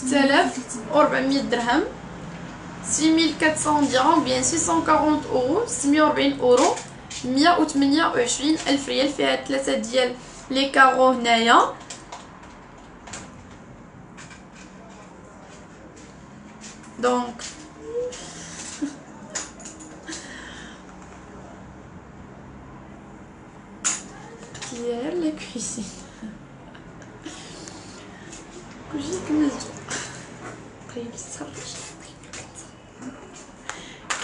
6400 درهم 6400 درهم بيان 640 اورو 640 اورو 128 الف ريال. فيها 3 ديال لي كارو هنايا. دونك اختيار لا كويسين كلشي كنزو طيب الصرف.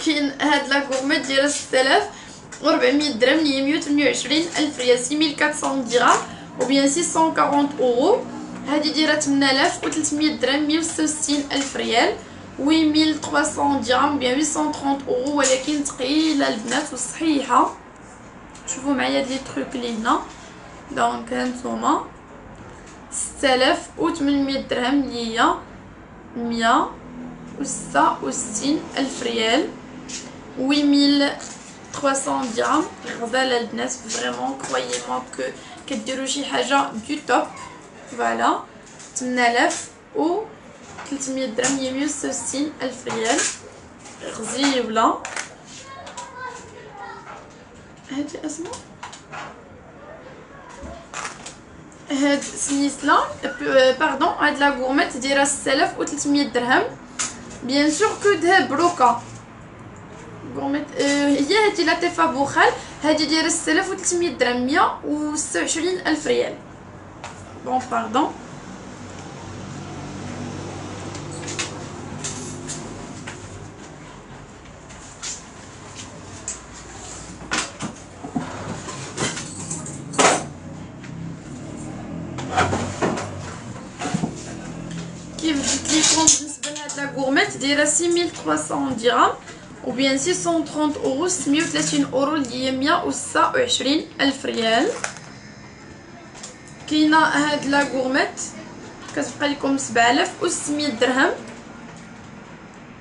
كاين هاد لا غورميت ديال 6400 درهم اللي هي 128 الف ريال 6400 درهم و بيان 640 اورو. هادي دايره 8300 درهم 166 الف ريال و 1300 درهم بيان 830 اورو. ولكن ثقيله البنات وصحيحه. شوفوا معايا هاد لي تروك اللي هنا. دونك هانتوما 6800 درهم اللي هي 166 الف ريال و 1300 درهم. غزاله البنات فريمون كرويي موا كو كديروا شي حاجه دو توب. فوالا 8300 درهم هي 166 الف ريال. غزيبله. هادي اسمها هاد سنيسلا باردون. هاد لا غورميت دايره 6300 درهم بيان سور كو ذهب بروكا غورميت. هي هادي لا تيفا بوخال هادي دايره 6300 درهم 126 الف ريال. بون باردون. كيف قلت لكم بالنسبه لهاد لا غورميت دايره 6300 درهم و بيان 630 اورو 630 اورو اللي هي 129 الف ريال. كاينه هاد لا غورميت كتبقى لكم 7600 درهم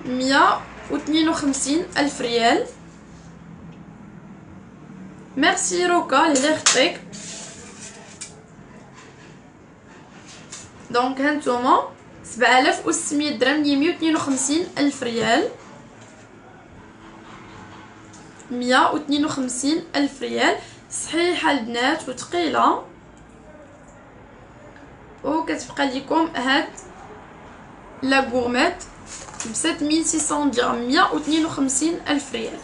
152 الف ريال. ميرسي روكا اللي خطيك. دونك هانتوما 7600 درهم هي 152 الف ريال 152 الف ريال. صحيحه البنات وثقيله. و كتبقى لكم هاد لا غورميت ب 7600 درهم 152 الف ريال.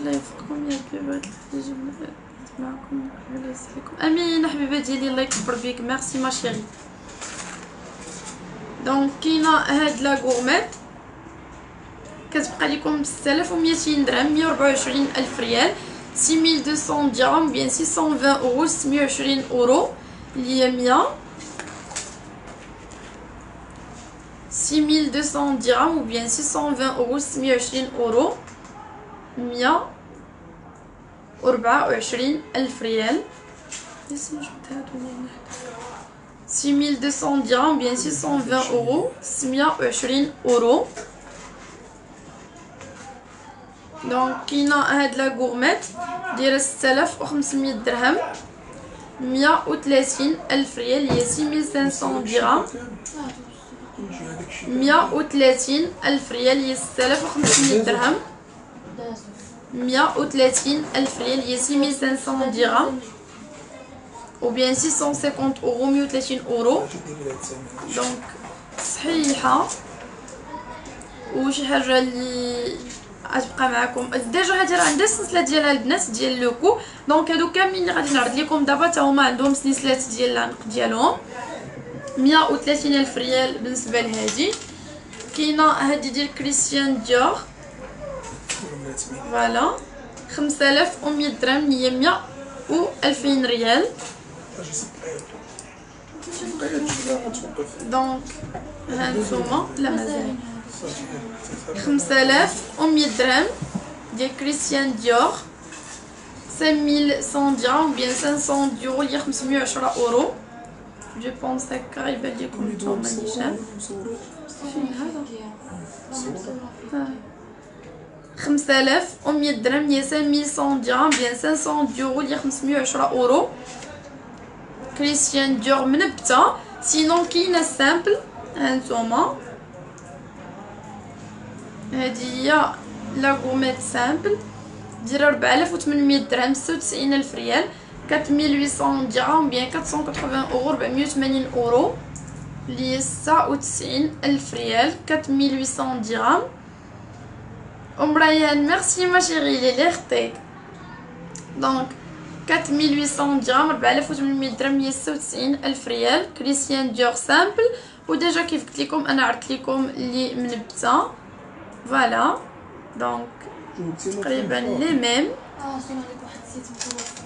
لا يفرقكم يا حبيبات الخديجه معكم. الله يسعدكم. امين حبيبه ديالي الله يكبر بيك. ميرسي ما شيري. دونك كاينه هاد لا غورميت كتبقى لكم 6200 درهم 124 الف ريال 6200 درهم بيان 620 اورو 620 اورو اللي هي 100 6200 درهم و بيان 620 اورو 620 اورو 124 الف ريال. 6200 درهم بيان 620 اورو 620 اورو. دونك كاينه هاد لا غورميت دايره 6500 درهم 130 الف ريال هي 6500 درهم 130 الف ريال هي 6500 درهم 130 الف ريال هي 6500 درهم و بيان 650 اورو 130 اورو. دونك صحيحه. وشي حاجه اللي غتبقى معكم ديجا هادي راه عندها السلسله ديالها البنات ديال لوكو. دونك هادو كاملين اللي غادي نعرض لكم دابا تا هما عندهم سلسلات ديال العنق ديالهم 130 الف ريال. بالنسبه لهادي كاينه هادي ديال كريستيان ديور فوالا 5100 درهم هي 100 و 2000 ريال. دونك هانتوما لا مازال 5100 درهم ديال كريستيان ديور 5100 درهم بيان 500 يورو هي 510 اورو. جو بونس هكا يبان لكم نتوما نيشان. فين هذا 5100 درهم هي 5100 درهم بيان 500 يورو اللي 510 اورو. كريستيان ديور منبته. سينون كاينه سامبل هانتوما، هادي هي لا غوميت سامبل ديال 4800 درهم 96000 ريال 4800 درهم بيان 480 اورو 480 اورو اللي 96000 ريال 4800 درهم. ام ريان ميرسي ما شيري لي خطيك. دونك 4800 درهم 4800 درهم هي 96000 ريال كريستيان ديور سامبل. وديجا كيف قلت لكم انا عرضت لكم اللي منبته فوالا. دونك تقريبا لي ميم. صون عليك واحد السيت متوفر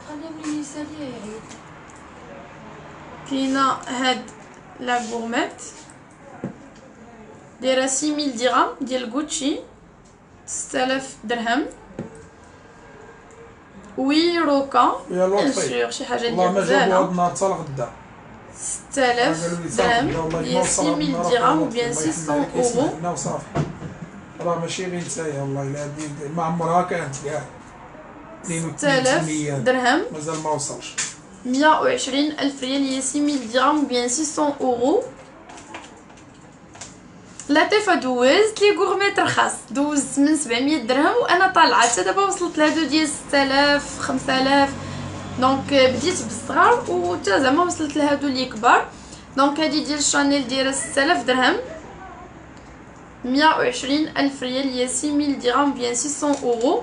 خليهم لي يسالي يعيط. كاينه هاد لا غورميت دايره 6000 درهم ديال غوتشي 6000 درهم. وي روكا بيان سور شي حاجه ديال غزاله والله ما جابوا هاد النهار حتى لغدا 6000 درهم هي 6000 درهم وبيان 600 اورو وصافي. راه ماشي غير نتايا والله الا هادي ما عمرها كانت كاع 6000 درهم مازال ما وصلش. 120000 ريال هي 6000 درهم بيان 600 اورو. لطيفه دوزت لي غورميت رخاص دوزت من 700 درهم وانا طالعه حتى دابا وصلت لهادو ديال 6000 5000. دونك بديت بالصغار وتا زعما وصلت لهادو اللي كبار. دونك هادي ديال شانيل دايره 6000 درهم 120000 ريال هي 6000 درهم بيان 600 اورو.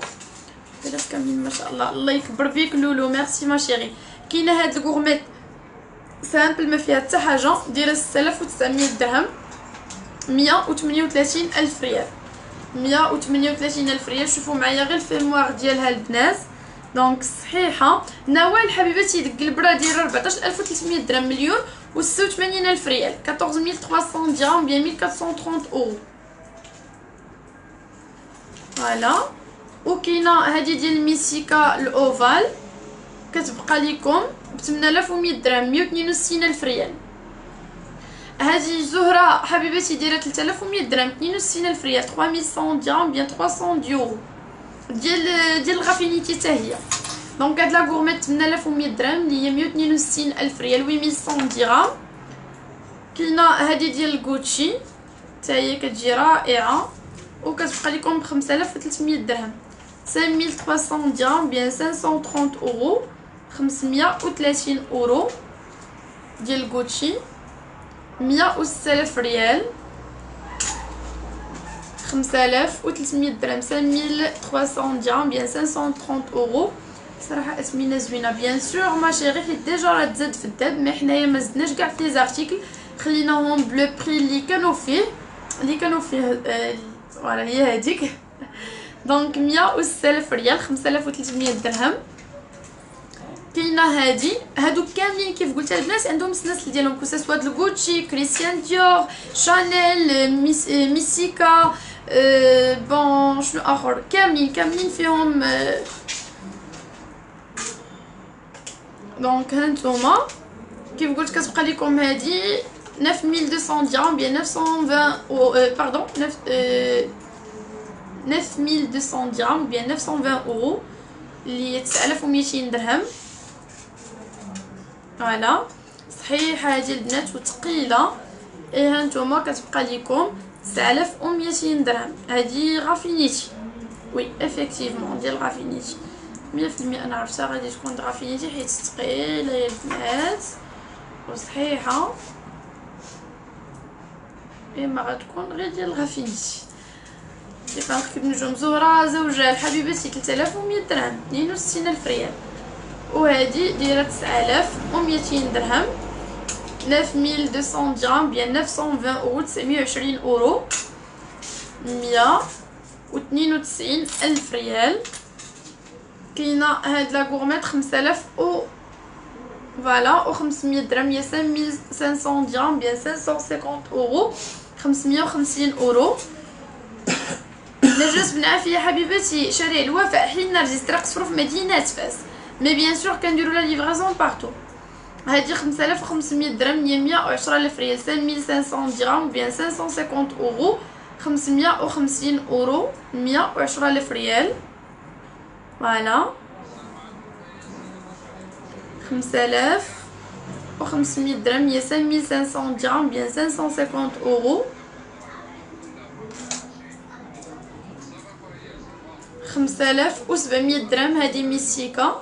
دابا كاملين ما شاء الله الله يكبر فيك لولو ميرسي ما شيري. كاينه هاد الغورميت سامبل ما فيها حتى حاجه دايره 6900 درهم 138000 ريال 138000 ريال. شوفوا معايا غير الفيموار ديالها البنات. دونك صحيحه. نوال حبيبتي ديك البرا دايره 14300 درهم مليون و 86000 ريال 14300 درهم بيان 1430 اورو فوالا. وكاينه هادي ديال ميسيكا الاوفال كتبقى لكم ب 8100 درهم 162000 ريال. هذه زهره حبيبتي دايره 3100 درهم 62000 ريال 3100 درهم بيان 300 يورو ديال الغافينيتي حتى هي. دونك هاد لا غورميت 8100 درهم اللي هي 162000 ريال 8100 درهم. كاينه هذه ديال غوتشي حتى هي كتجي رائعه وكتبقى لكم ب 5300 درهم 5300 درهم بيان 530 اورو 530 اورو ديال غوتشي 106000 ريال 5300 درهم 5300 درهم بيان 530 اورو. صراحه اسمينا زوينه بيان سور ما شيري حيت ديجا راه تزاد في الداب مي حنايا ما زدناش كاع في لي زارتيكل خليناهم بلو بري اللي كانوا فيه فوالا هي هذيك. دونك 106000 ريال 5300 درهم. كاينه هادو كاملين كيف قلت البنات عندهم السلاسل ديالهم كوساسوا د الغوتشي كريستيان ديور شانيل ميسيكا بون شنو اخر كاملين فيهم. دونك هانتوما كيف قلت كتبقى لكم هادي 9200 درهم بيان 920 باردون 9200 درهم بيان 920 اورو اللي هي 9200 درهم فوالا. صحيحه هادي البنات وثقيله. ايه هانتوما كتبقى لكم 9200 درهم. هادي غافينيتي وي افيكتيفمون ديال غافينيتي 100% انا عرفتها غادي تكون غافينيتي حيت ثقيله يا البنات وصحيحه. اما غتكون غير ديال غافينيتي. كيف نركب نجوم زهره زوجها الحبيبتي 3100 درهم 62000 ريال. وهذه دايره 9200 درهم 9200 درهم بيان 920 اورو 920 اورو 192000 ريال. كاينه هاد لا غورميت 5000 او فوالا و 500 درهم هي 5500 درهم بيان 550 اورو 550 اورو. نجاس بن عافيه حبيبتي شارع الوفاء حين نرجسترا قصرو في مدينه فاس مي بيان سور كنديروا لا ليفرازون بارتو. هادي 5500 درهم هي 110000 ريال 5500 درهم بيان 550 اورو 550 اورو 110,000 ريال. فوالا 5500 درهم هي 5500 درهم بيان 550 اورو. 5700 درهم هذه ميسيكا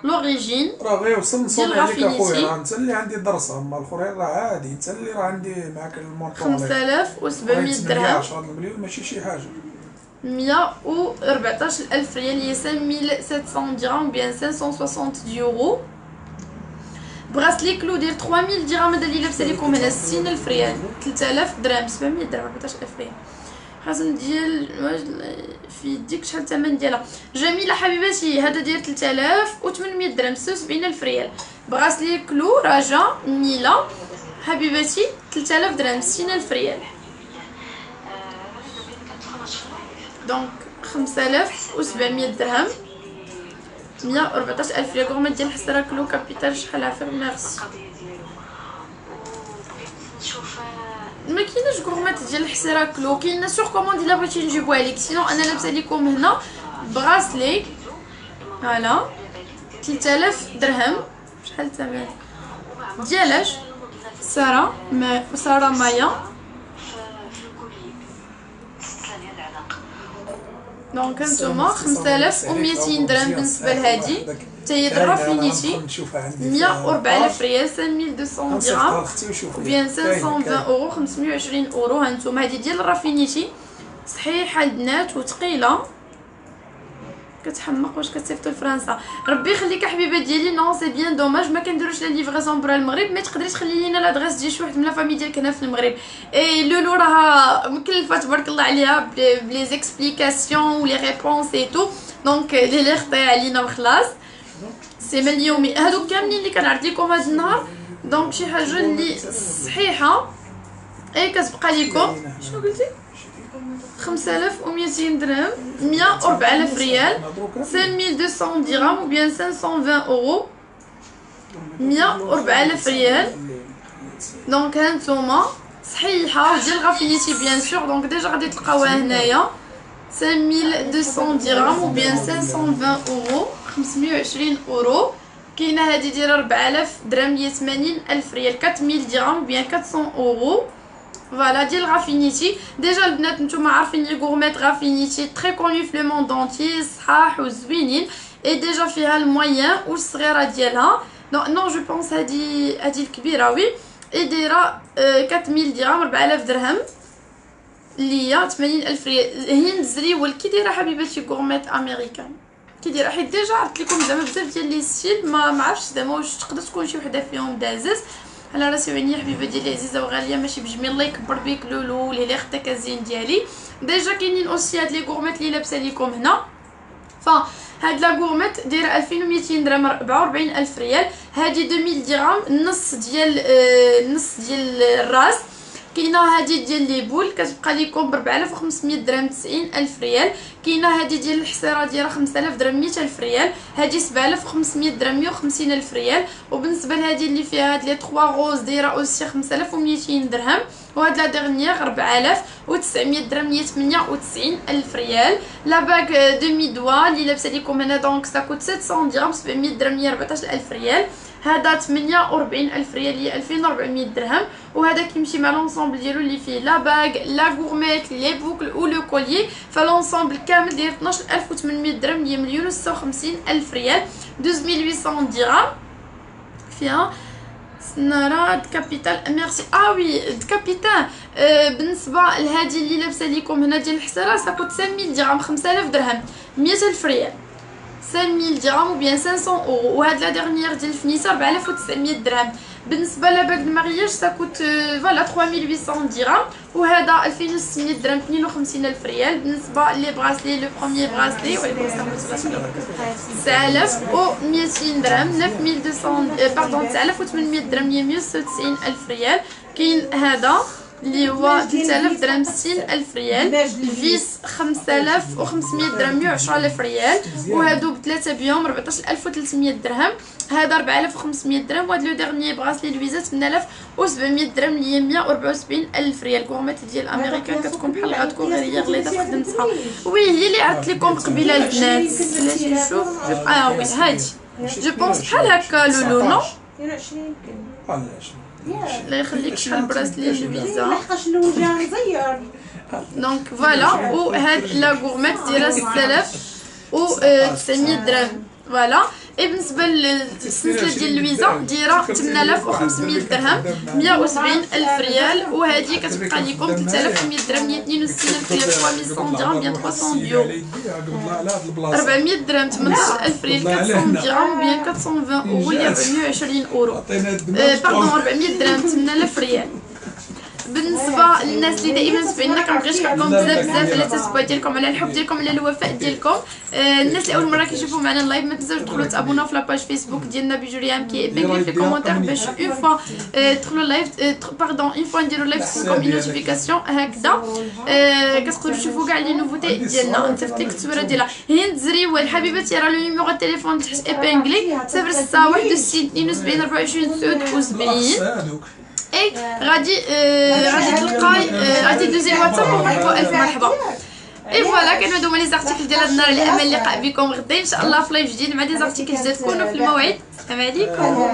لوريجين. راه غير وصل نصوني عليك رافينيتي. اخويا، راه انت اللي عندي درسه، اما الاخرين راه عادي، انت اللي راه عندي معاك المونطون. 5700 درهم 10 مليون ماشي شي حاجه. 114,000 ريال هي 5700 درهم بيان 560 يورو. براسلي كلو ديال 3000 درهم هذا اللي لابسه لكم هنا 60,000 ريال. 3000 درهم 700 درهم 14000 ريال. خاصنا ديال في يديك شحال الثمن ديالها. جميله حبيباتي هذا ديال 3800 درهم 76,000 ريال. براسلي كلو رجا نيله حبيباتي 3000 درهم 60,000 ريال. دونك 5700 درهم 114,000 ريال. غورميت ديال الحسره كلو كابيتال شحال عافاك ميرسي. ما كايناش غورميت ديال الحسيره كلو، كاينه سور كوموند الا بغيتي نجيبوها لك، سينو انا لابسه لكم هنا براسلي فوالا 3000 درهم. شحال الثمن ديالاش؟ ساره مايا. دونك هانتوما 5200 درهم بالنسبه لهادي حتى هي رافينيتي 104,000 ريال 5200 درهم بيان 520 اورو 520 اورو. هانتوما هادي ديال رافينيتي صحيحه البنات وثقيله كتحمق. واش كتصيفطوا لفرنسا؟ ربي يخليك حبيبه ديالي. نو سي بيان دوماج ما كنديروش لا ليفريزون برا المغرب. ما تقدريش تخلي لينا لادريس ديال شي واحد من لا فامي ديالك هنا في المغرب. اي لولو راها مكلفه تبارك الله عليها بلي زيكسبليكاسيون ولي ريبونس اي تو. دونك لي خطي علينا وخلاص. سي من اليومي هادو كاملين اللي كنعرض لكم هاد النهار. دونك شي حاجه اللي صحيحه اي كتبقى لكم. شنو قلتي؟ 5200 درهم 104,000 ريال 5200 درهم ou bien 520 euros 104,000 ريال. دونك هانتوما صحيحه ديال غافينيتي بيان سور. دونك ديجا غادي تلقاوها هنايا 5200 درهم ou bien 520 euros 520 اورو. كاينه هذه ديال 4000 درهم هي 80,000 ريال 4000 درهم ou bien 400 اورو. فوالا ديال غافينيتي. ديجا البنات نتوما عارفين لي غورميت غافينيتي تري كوني في لو موند اونتي صحاح وزوينين. اي ديجا فيها المويان والصغيره ديالها. نو جو بونس هادي الكبيره وي. اي دايره 4000 درهم 4000 درهم اللي هي 80,000 ريال. هند زريول كي دايره حبيباتي غورميت امريكان كي دايره حيت ديجا عرضت لكم زعما بزاف ديال لي ستيل ما عرفتش زعما واش تقدر تكون شي وحده فيهم دازز على راسي وعينيا حبيبه ديالي عزيزه وغاليه ماشي بجميل. الله يكبر بيك لولو لي خطا كازين ديالي. ديجا كاينين اوسي هاد لي غورميت اللي لابسه لكم هنا. هاد لا غورميت دايره 2200 درهم 44,000 ريال. هادي 2000 درهم النص ديال الراس. كاينه هادي ديال لي بول كتبقى لكم ب 4500 درهم 90,000 ريال. كاينه هادي ديال الحصيره ديالها 5000 درهم 100,000 ريال. هادي 7500 درهم 150,000 ريال. وبالنسبه لهادي اللي فيها هاد لي 3 غوز دايره اوسي 5200 درهم. وهاد لا ديرنيير 4900 درهم هي 98,000 ريال. لا باغ دومي دوا اللي لابسه لكم هنا دونك سا كوت 700 درهم 700 درهم هي 14,000 ريال. هذا 48,000 ريال هي 2400 درهم. وهذا كيمشي مع لونسومبل ديالو اللي فيه لا باغ لا غورميت لي بوكل و لو كوليي. فالونسومبل كامل داير 12,800 درهم هي 1,56,000 ريال 12800 درهم. فيها سنارات كابيتال ميرسي. وي كابيتان. بالنسبه لهذه اللي لابسه لكم هنا ديال الحساره ساكوت 5000 درهم 5000 درهم 100,000 ريال 5000 درهم ou bien 500 euros. وهاد لا ديرنيير ديال الفنيسه 4900 درهم. بالنسبه لباك المارياج ساكوت فوالا 3800 درهم. وهذا 2600 درهم 52,000 ريال. بالنسبه لي براسلي لو بروميير براسلي وعليكم السلام 9200 درهم 9200 باردون 9800 درهم هي 196,000 ريال. كاين هذا اللي هو 3000 درهم 60000 ريال. الفيس 5500 درهم 110000 ريال. وهادو بثلاثه بيوم 14300 درهم. هذا 4500 درهم. وهاد لو ديرنيي براسلي لويزا 8700 درهم اللي هي 174000 ريال. كورمات ديال الامريكان كتكون بحال غتكون غير هي غليظه خدمتها. وي هي اللي عرضت لكم قبيله البنات. علاش نشوف وي هادي جو بونس بحال هكا لولو نو 22 الله يخليك شحال براسلي لويزا. لحقاش اللوجه مزير. دونك فوالا. وهاد لا غورميت ديالها 6900 درهم فوالا. اي بالنسبه للسلسله ديال لويزا دايره 8500 درهم 170000 ريال. وهذه كتبقى لكم 3100 درهم 62000 ريال 3100 درهم 300 بيو. 400 درهم 18000 ريال 400 درهم 420 اورو اللي 420 اورو. باردون 400 درهم 8000 ريال. بالنسبه للناس اللي دائما متابعينا كنبغي نشكركم بزاف على التتبع ديالكم على الحب ديالكم على الوفاء ديالكم. الناس اللي اول مره كيشوفوا معنا اللايف ما تنساوش تدخلوا تابوناو في لاباج فيسبوك ديالنا بيجوريام كيبان في الكومونتير باش اون فوا تدخلوا اللايف باردون اون فوا نديروا لايف تكون اون نوتيفيكاسيون هكذا كتقدروا تشوفوا كاع لي نوفوتي ديالنا. نصيفط لك التصويره ديالها هند زريوال حبيبتي. راه لو نيميرو التليفون تحت ايبانغلي 06 61 72 24 79. اي غادي تلقاي غادي دوزي الواتساب ومرحبا الف مرحبا. اي فوالا كانوا هادو هما لي زارتيكل ديال هاد النهار. على امل اللقاء بكم غدا ان شاء الله في لايف جديد مع دي زارتيكل جداد. تكونوا في الموعد. السلام عليكم.